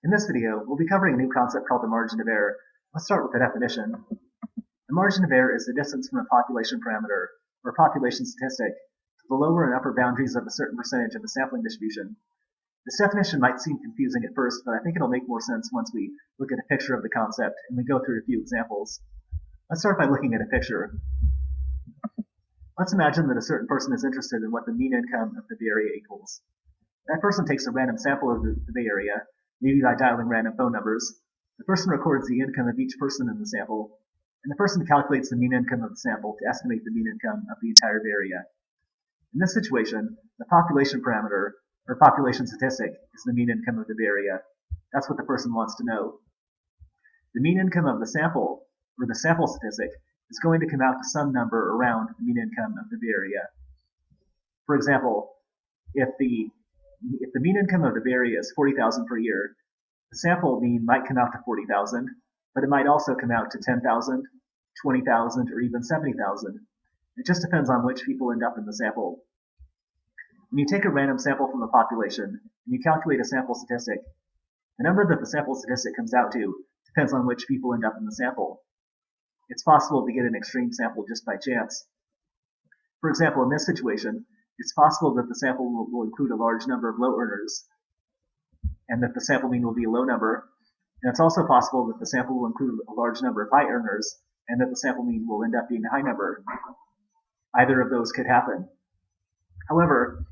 In this video, we'll be covering a new concept called the margin of error. Let's start with the definition. The margin of error is the distance from a population parameter, or population statistic, to the lower and upper boundaries of a certain percentage of the sampling distribution. This definition might seem confusing at first, but I think it'll make more sense once we look at a picture of the concept and we go through a few examples. Let's start by looking at a picture. Let's imagine that a certain person is interested in what the mean income of the Bay Area equals. That person takes a random sample of the Bay Area, maybe by dialing random phone numbers. The person records the income of each person in the sample, and the person calculates the mean income of the sample to estimate the mean income of the entire Bay Area. In this situation, the population parameter, or population statistic, is the mean income of the Bay Area. That's what the person wants to know. The mean income of the sample, or the sample statistic, is going to come out to some number around the mean income of the Bay Area. For example, if the mean income of the Bay Area is $40,000 per year, the sample mean might come out to $40,000, but it might also come out to $10,000, $20,000, or even $70,000. It just depends on which people end up in the sample. When you take a random sample from the population and you calculate a sample statistic, the number that the sample statistic comes out to depends on which people end up in the sample. It's possible to get an extreme sample just by chance. For example, in this situation, it's possible that the sample will include a large number of low earners, and that the sample mean will be a low number, and it's also possible that the sample will include a large number of high earners, and that the sample mean will end up being a high number. Either of those could happen. However,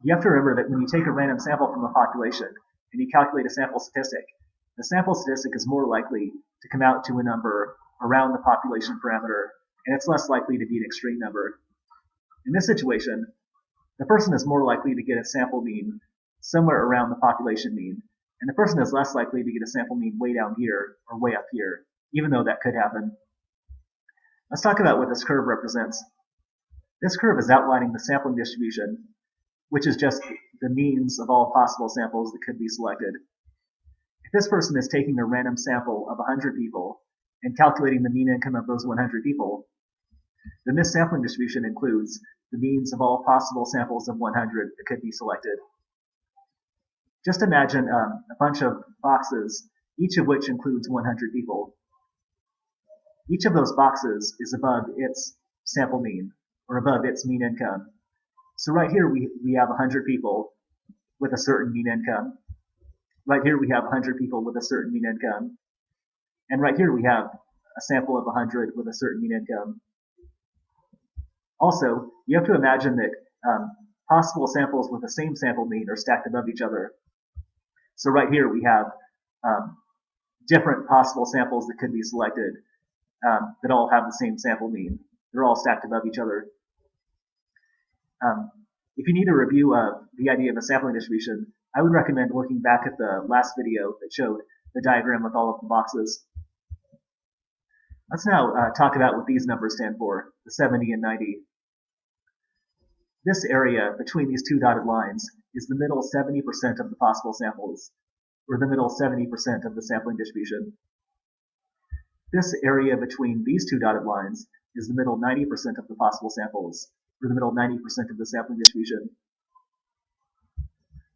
you have to remember that when you take a random sample from a population and you calculate a sample statistic, the sample statistic is more likely to come out to a number around the population parameter, and it's less likely to be an extreme number. In this situation, the person is more likely to get a sample mean somewhere around the population mean, and the person is less likely to get a sample mean way down here or way up here, even though that could happen. Let's talk about what this curve represents. This curve is outlining the sampling distribution, which is just the means of all possible samples that could be selected. If this person is taking a random sample of 100 people and calculating the mean income of those 100 people, then this sampling distribution includes the means of all possible samples of 100 that could be selected. Just imagine a bunch of boxes, each of which includes 100 people. Each of those boxes is above its sample mean, or above its mean income. So right here we have 100 people with a certain mean income. Right here we have 100 people with a certain mean income. And right here we have a sample of 100 with a certain mean income. Also, you have to imagine that possible samples with the same sample mean are stacked above each other. So right here we have different possible samples that could be selected that all have the same sample mean. They're all stacked above each other. If you need a review of the idea of a sampling distribution, I would recommend looking back at the last video that showed the diagram with all of the boxes. Let's now talk about what these numbers stand for, the 70 and 90. This area between these two dotted lines is the middle 70% of the possible samples, or the middle 70% of the sampling distribution. This area between these two dotted lines is the middle 90% of the possible samples, or the middle 90% of the sampling distribution.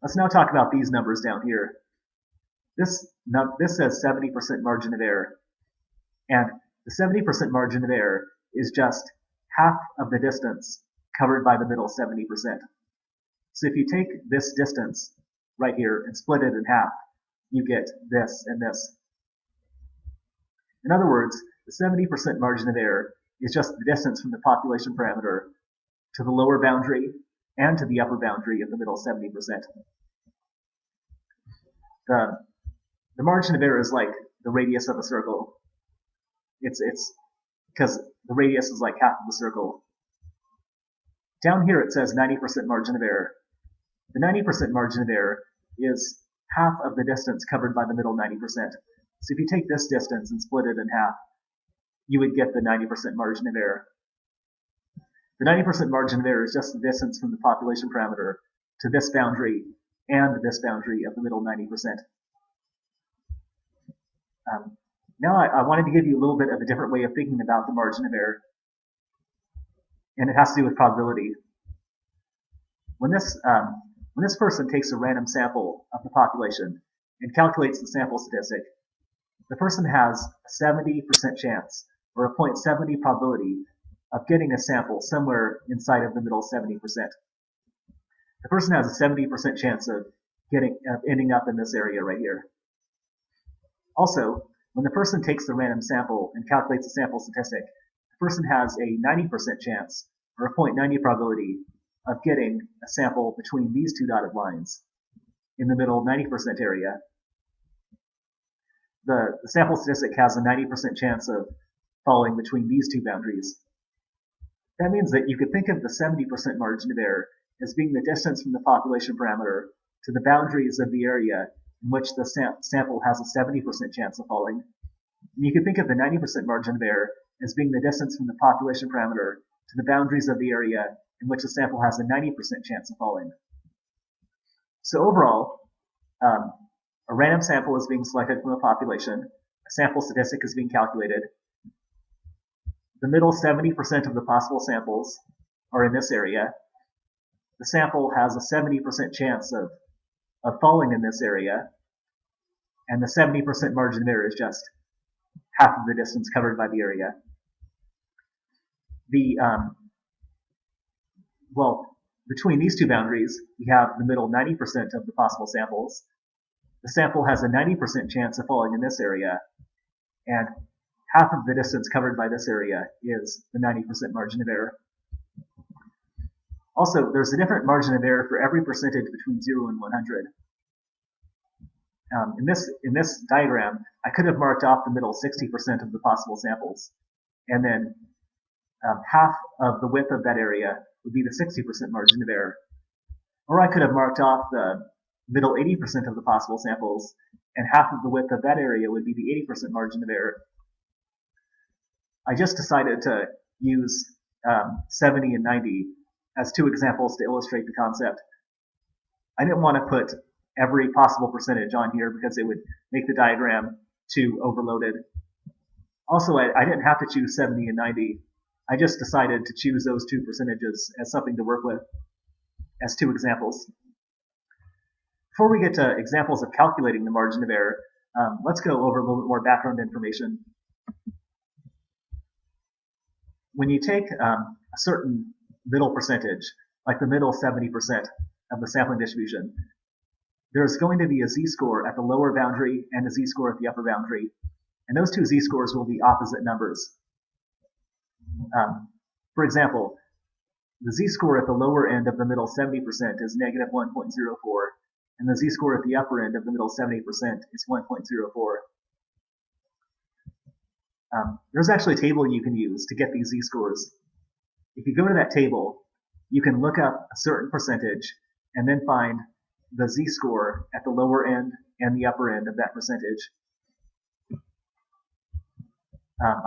Let's now talk about these numbers down here. This says 70% margin of error, and the 70% margin of error is just half of the distance covered by the middle 70%. So if you take this distance right here and split it in half, you get this and this. In other words, the 70% margin of error is just the distance from the population parameter to the lower boundary and to the upper boundary of the middle 70%. The margin of error is like the radius of a circle. It's because the radius is like half of the circle. Down here it says 90% margin of error. The 90% margin of error is half of the distance covered by the middle 90%. So if you take this distance and split it in half, you would get the 90% margin of error. The 90% margin of error is just the distance from the population parameter to this boundary and this boundary of the middle 90%. Now I wanted to give you a little bit of a different way of thinking about the margin of error, and it has to do with probability. When this person takes a random sample of the population and calculates the sample statistic, the person has a 70% chance, or a 0.70 probability, of getting a sample somewhere inside of the middle 70%. The person has a 70% chance of ending up in this area right here. Also, when the person takes the random sample and calculates the sample statistic, the person has a 90% chance, or a 0.90 probability, of getting a sample between these two dotted lines in the middle 90% area. The sample statistic has a 90% chance of falling between these two boundaries. That means that you could think of the 70% margin of error as being the distance from the population parameter to the boundaries of the area in which the sample has a 70% chance of falling. And you could think of the 90% margin of error as being the distance from the population parameter to the boundaries of the area in which the sample has a 90% chance of falling. So overall, a random sample is being selected from a population, a sample statistic is being calculated, the middle 70% of the possible samples are in this area, the sample has a 70% chance of falling in this area, and the 70% margin of error is just half of the distance covered by the area. Between these two boundaries, we have the middle 90% of the possible samples. The sample has a 90% chance of falling in this area, and half of the distance covered by this area is the 90% margin of error. Also, there's a different margin of error for every percentage between 0 and 100. In this diagram, I could have marked off the middle 60% of the possible samples, and then half of the width of that area would be the 60% margin of error. Or I could have marked off the middle 80% of the possible samples, and half of the width of that area would be the 80% margin of error. I just decided to use 70 and 90 as two examples to illustrate the concept. I didn't want to put every possible percentage on here because it would make the diagram too overloaded. Also, I didn't have to choose 70 and 90. I just decided to choose those two percentages as something to work with, as two examples. Before we get to examples of calculating the margin of error, let's go over a little bit more background information. When you take a certain middle percentage, like the middle 70% of the sampling distribution, there's going to be a z-score at the lower boundary and a z-score at the upper boundary, and those two z-scores will be opposite numbers. For example, the z-score at the lower end of the middle 70% is negative 1.04, and the z-score at the upper end of the middle 70% is 1.04. There's actually a table you can use to get these z-scores. If you go to that table, you can look up a certain percentage and then find the z-score at the lower end and the upper end of that percentage.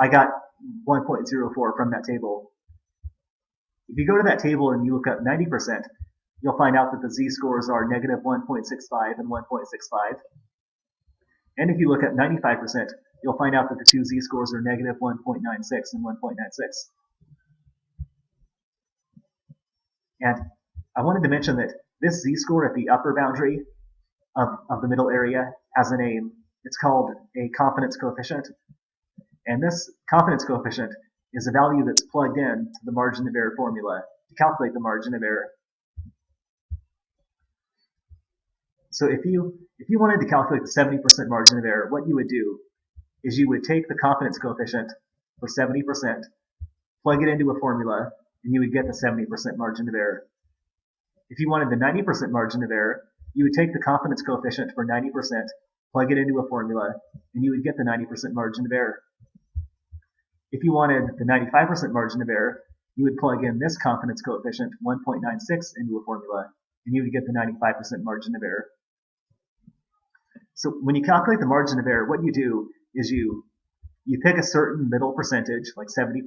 I got 1.04 from that table. If you go to that table and you look up 90%, you'll find out that the z-scores are negative 1.65 and 1.65. And if you look at 95%, you'll find out that the two z-scores are negative 1.96 and 1.96. And I wanted to mention that this z-score at the upper boundary of the middle area has a name. It's called a confidence coefficient. And this confidence coefficient is a value that's plugged in to the margin of error formula to calculate the margin of error. So if you wanted to calculate the 70% margin of error, what you would do is you would take the confidence coefficient for 70%, plug it into a formula, and you would get the 70% margin of error. If you wanted the 90% margin of error, you would take the confidence coefficient for 90%, plug it into a formula, and you would get the 90% margin of error. If you wanted the 95% margin of error, you would plug in this confidence coefficient, 1.96, into a formula, and you would get the 95% margin of error. So when you calculate the margin of error, what you do is you pick a certain middle percentage, like 70%,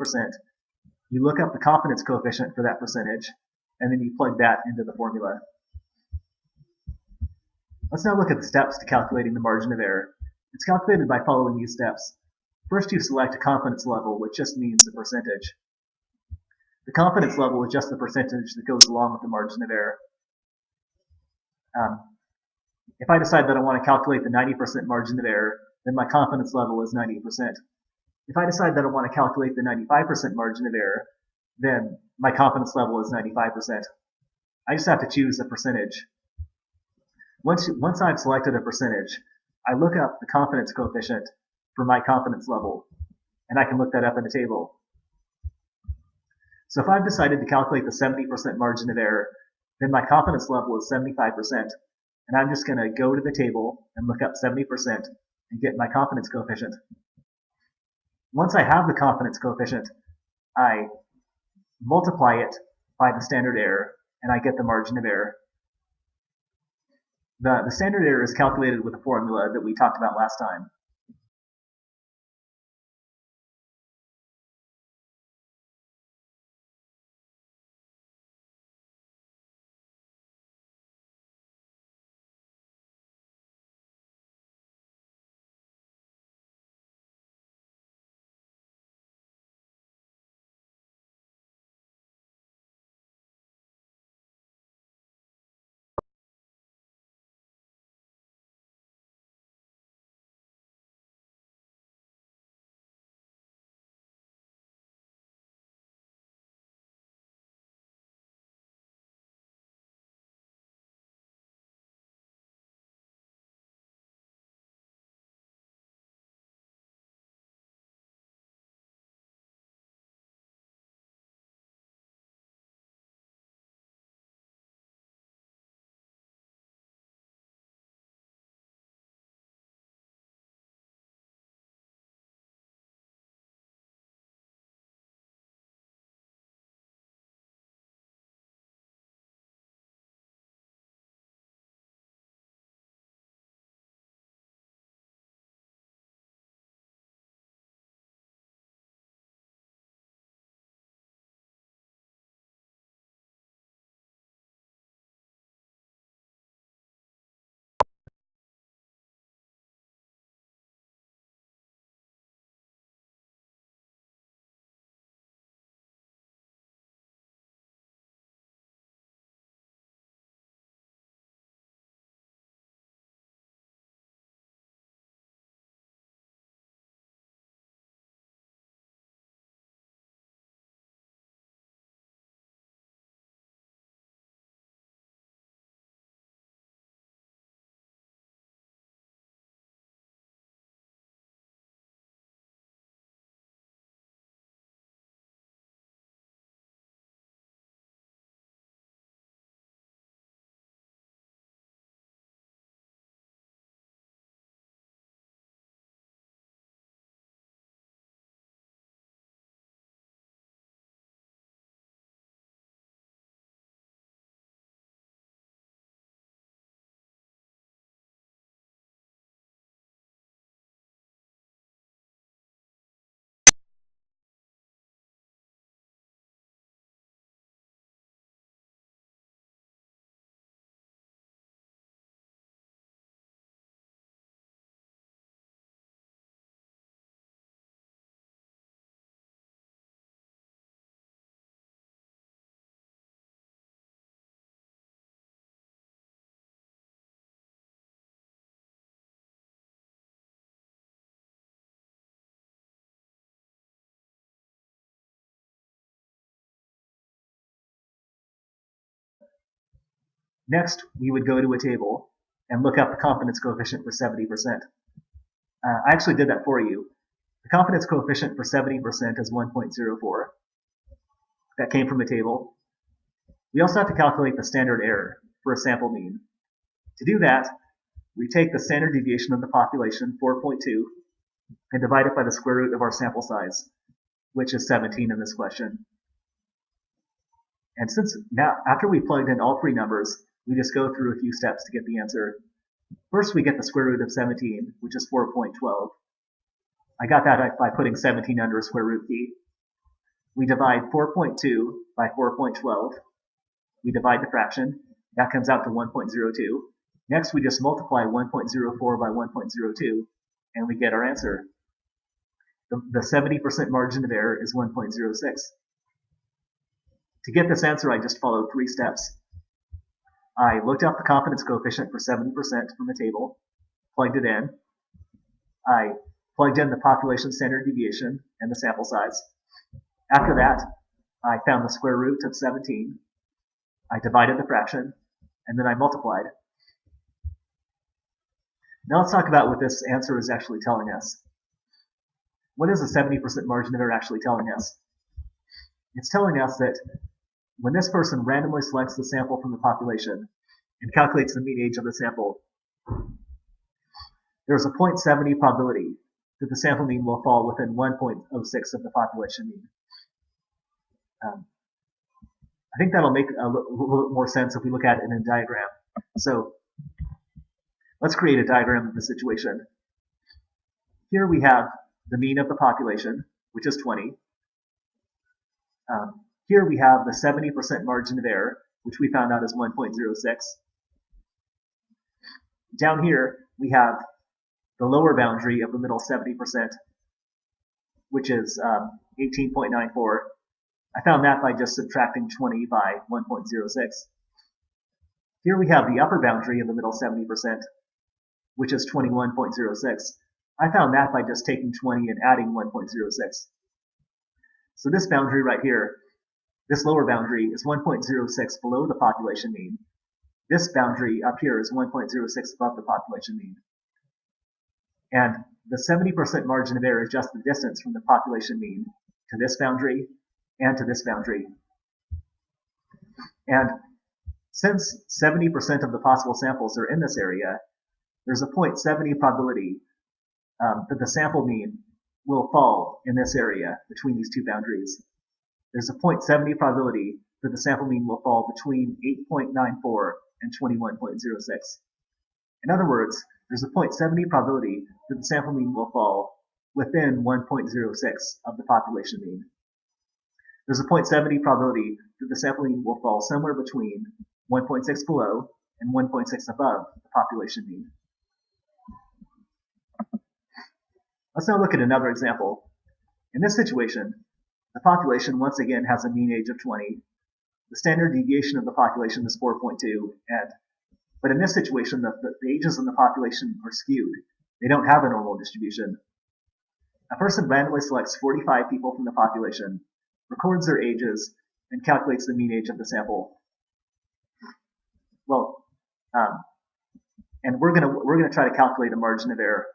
you look up the confidence coefficient for that percentage, and then you plug that into the formula. Let's now look at the steps to calculating the margin of error. It's calculated by following these steps. First, you select a confidence level, which just means a percentage. The confidence level is just the percentage that goes along with the margin of error. If I decide that I want to calculate the 90% margin of error, then my confidence level is 90%. If I decide that I want to calculate the 95% margin of error, then my confidence level is 95%. I just have to choose a percentage. Once I've selected a percentage, I look up the confidence coefficient for my confidence level, and I can look that up in a table. So if I've decided to calculate the 70% margin of error, then my confidence level is 75%, and I'm just going to go to the table and look up 70% and get my confidence coefficient. Once I have the confidence coefficient, I multiply it by the standard error, and I get the margin of error. The standard error is calculated with a formula that we talked about last time. Next, we would go to a table and look up the confidence coefficient for 70%. I actually did that for you. The confidence coefficient for 70% is 1.04. That came from the table. We also have to calculate the standard error for a sample mean. To do that, we take the standard deviation of the population, 4.2, and divide it by the square root of our sample size, which is 17 in this question. And since now, after we plugged in all three numbers, we just go through a few steps to get the answer. First, we get the square root of 17, which is 4.12. I got that by putting 17 under a square root key. We divide 4.2 by 4.12. We divide the fraction. That comes out to 1.02. Next, we just multiply 1.04 by 1.02, and we get our answer. The 70% margin of error is 1.06. To get this answer, I just followed three steps. I looked up the confidence coefficient for 70% from the table, plugged it in. I plugged in the population standard deviation and the sample size. After that, I found the square root of 17. I divided the fraction, and then I multiplied. Now let's talk about what this answer is actually telling us. What is a 70% margin of error actually telling us? It's telling us that when this person randomly selects the sample from the population and calculates the mean age of the sample, there's a 0.70 probability that the sample mean will fall within 1.06 of the population mean. I think that'll make a little bit more sense if we look at it in a diagram. So let's create a diagram of the situation. Here we have the mean of the population, which is 20. Here we have the 70% margin of error, which we found out is 1.06. Down here, we have the lower boundary of the middle 70%, which is 18.94. I found that by just subtracting 20 by 1.06. Here we have the upper boundary of the middle 70%, which is 21.06. I found that by just taking 20 and adding 1.06. So this boundary right here, this lower boundary, is 1.06 below the population mean. This boundary up here is 1.06 above the population mean. And the 70% margin of error is just the distance from the population mean to this boundary and to this boundary. And since 70% of the possible samples are in this area, there's a 0.70 probability that the sample mean will fall in this area between these two boundaries. There's a 0.70 probability that the sample mean will fall between 8.94 and 21.06. In other words, there's a 0.70 probability that the sample mean will fall within 1.06 of the population mean. There's a 0.70 probability that the sample mean will fall somewhere between 1.6 below and 1.6 above the population mean. Let's now look at another example. In this situation, the population once again has a mean age of 20. The standard deviation of the population is 4.2, but in this situation, the ages in the population are skewed. They don't have a normal distribution. A person randomly selects 45 people from the population, records their ages, and calculates the mean age of the sample. Well, and we're gonna try to calculate a margin of error.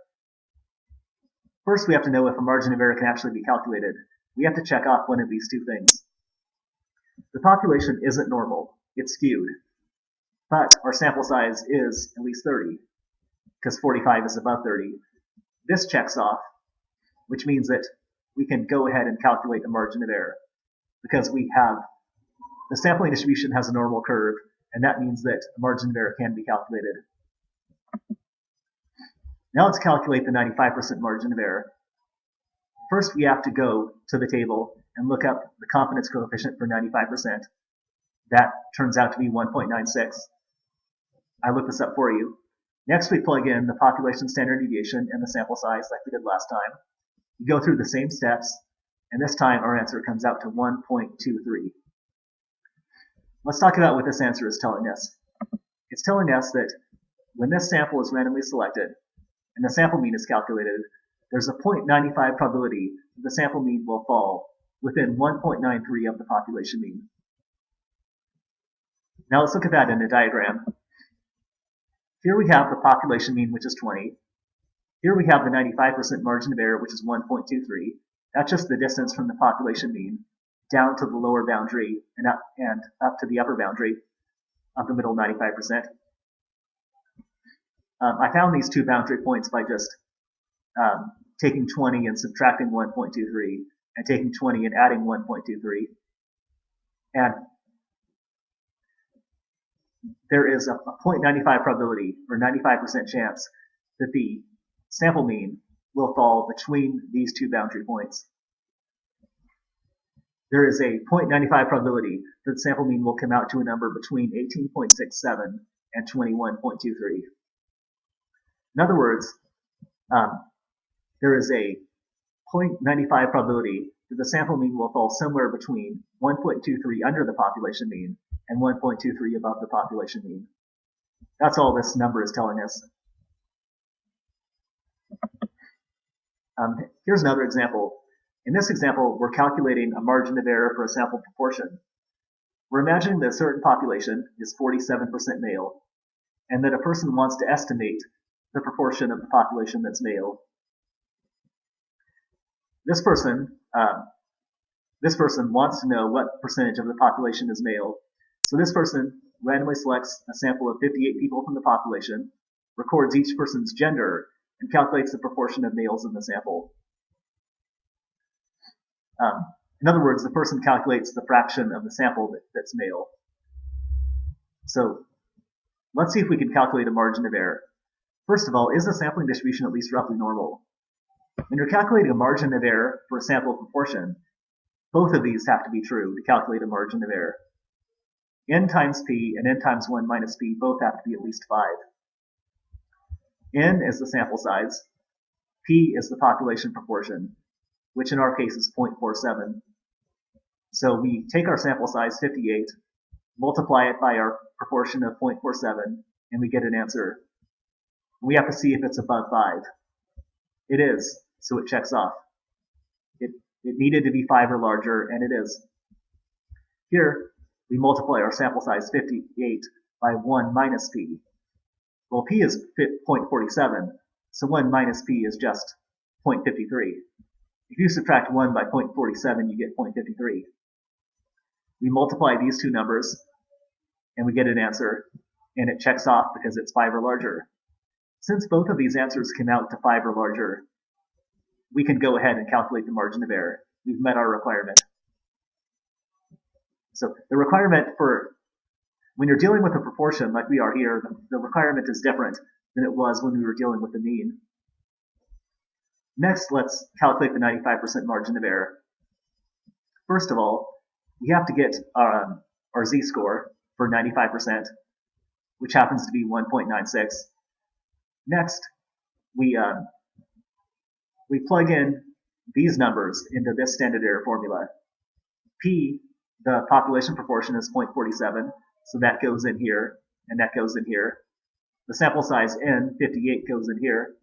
First, we have to know if a margin of error can actually be calculated. We have to check off one of these two things. The population isn't normal, it's skewed, but our sample size is at least 30, because 45 is above 30. This checks off, which means that we can go ahead and calculate the margin of error, because we have the sampling distribution has a normal curve, and that means that the margin of error can be calculated. Now let's calculate the 95% margin of error. First, we have to go to the table and look up the confidence coefficient for 95%. That turns out to be 1.96. I looked this up for you. Next, we plug in the population standard deviation and the sample size like we did last time. We go through the same steps, and this time our answer comes out to 1.23. Let's talk about what this answer is telling us. It's telling us that when this sample is randomly selected and the sample mean is calculated, there's a 0.95 probability that the sample mean will fall within 1.93 of the population mean. Now let's look at that in a diagram. Here we have the population mean, which is 20. Here we have the 95% margin of error, which is 1.23. That's just the distance from the population mean down to the lower boundary and up to the upper boundary of the middle 95%. I found these two boundary points by just taking 20 and subtracting 1.23, and taking 20 and adding 1.23. And there is a 0.95 probability, or 95% chance, that the sample mean will fall between these two boundary points. There is a 0.95 probability that the sample mean will come out to a number between 18.67 and 21.23. In other words, there is a 0.95 probability that the sample mean will fall somewhere between 1.23 under the population mean and 1.23 above the population mean. That's all this number is telling us. Here's another example. In this example, we're calculating a margin of error for a sample proportion. We're imagining that a certain population is 47% male, and that a person wants to estimate the proportion of the population that's male. This person wants to know what percentage of the population is male. So this person randomly selects a sample of 58 people from the population, records each person's gender, and calculates the proportion of males in the sample. In other words, the person calculates the fraction of the sample that's male. So let's see if we can calculate a margin of error. First of all, is the sampling distribution at least roughly normal? When you're calculating a margin of error for a sample proportion, both of these have to be true to calculate a margin of error. N times p and n times 1 minus p both have to be at least 5. N is the sample size. P is the population proportion, which in our case is 0.47. So we take our sample size, 58, multiply it by our proportion of 0.47, and we get an answer. We have to see if it's above 5. It is, so it checks off. It needed to be 5 or larger, and it is. Here, we multiply our sample size, 58, by 1 minus p. Well, p is 0.47, so 1 minus p is just 0.53. If you subtract 1 by 0.47, you get 0.53. We multiply these two numbers, and we get an answer, and it checks off because it's 5 or larger. Since both of these answers come out to 5 or larger, we can go ahead and calculate the margin of error. We've met our requirement. So the requirement for when you're dealing with a proportion like we are here, the requirement is different than it was when we were dealing with the mean. Next, let's calculate the 95% margin of error. First of all, we have to get our z-score for 95%, which happens to be 1.96. Next, we plug in these numbers into this standard error formula. P, the population proportion, is 0.47, so that goes in here, and that goes in here. The sample size n, 58, goes in here.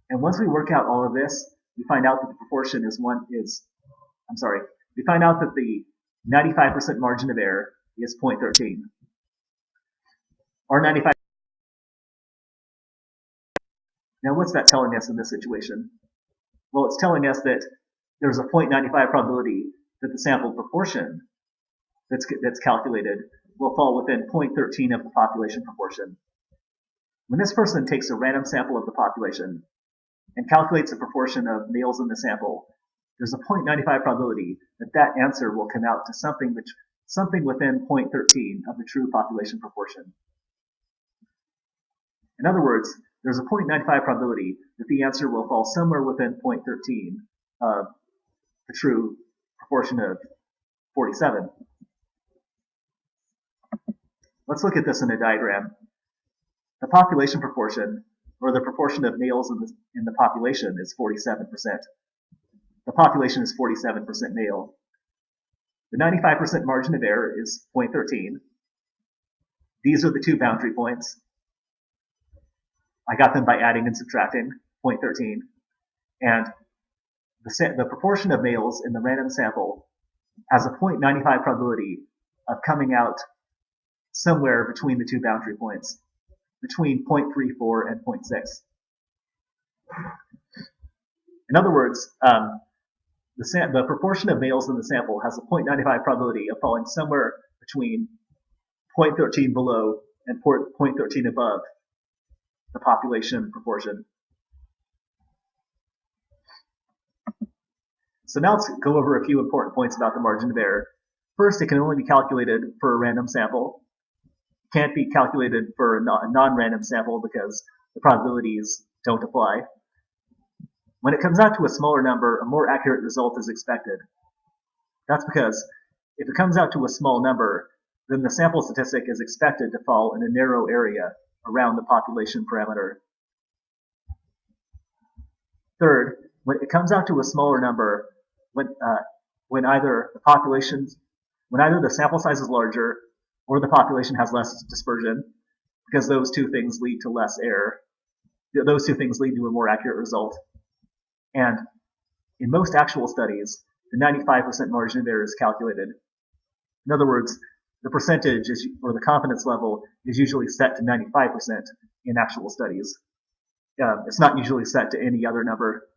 And once we work out all of this, we find out that the proportion we find out that the 95% margin of error is 0.13. Or 95. Now what's that telling us in this situation? Well, it's telling us that there's a 0.95 probability that the sample proportion that's calculated will fall within 0.13 of the population proportion. When this person takes a random sample of the population and calculates a proportion of males in the sample, there's a 0.95 probability that that answer will come out to something within 0.13 of the true population proportion. In other words, there's a 0.95 probability that the answer will fall somewhere within 0.13 of the true proportion of 47. Let's look at this in a diagram. The population proportion, or the proportion of males in the population, is 47%. The population is 47% male. The 95% margin of error is 0.13. These are the two boundary points. I got them by adding and subtracting, 0.13. And the proportion of males in the random sample has a 0.95 probability of coming out somewhere between the two boundary points, between 0.34 and 0.6. In other words, the proportion of males in the sample has a 0.95 probability of falling somewhere between 0.13 below and 0.13 above the population proportion. So now let's go over a few important points about the margin of error. First, it can only be calculated for a random sample. It can't be calculated for a non-random sample because the probabilities don't apply. When it comes out to a smaller number, a more accurate result is expected. That's because if it comes out to a small number, then the sample statistic is expected to fall in a narrow area around the population parameter. Third, when it comes out to a smaller number, when when either the sample size is larger or the population has less dispersion, because those two things lead to less error. Those two things lead to a more accurate result. And in most actual studies, the 95% margin of error is calculated. In other words, the percentage or the confidence level is usually set to 95% in actual studies. It's not usually set to any other number.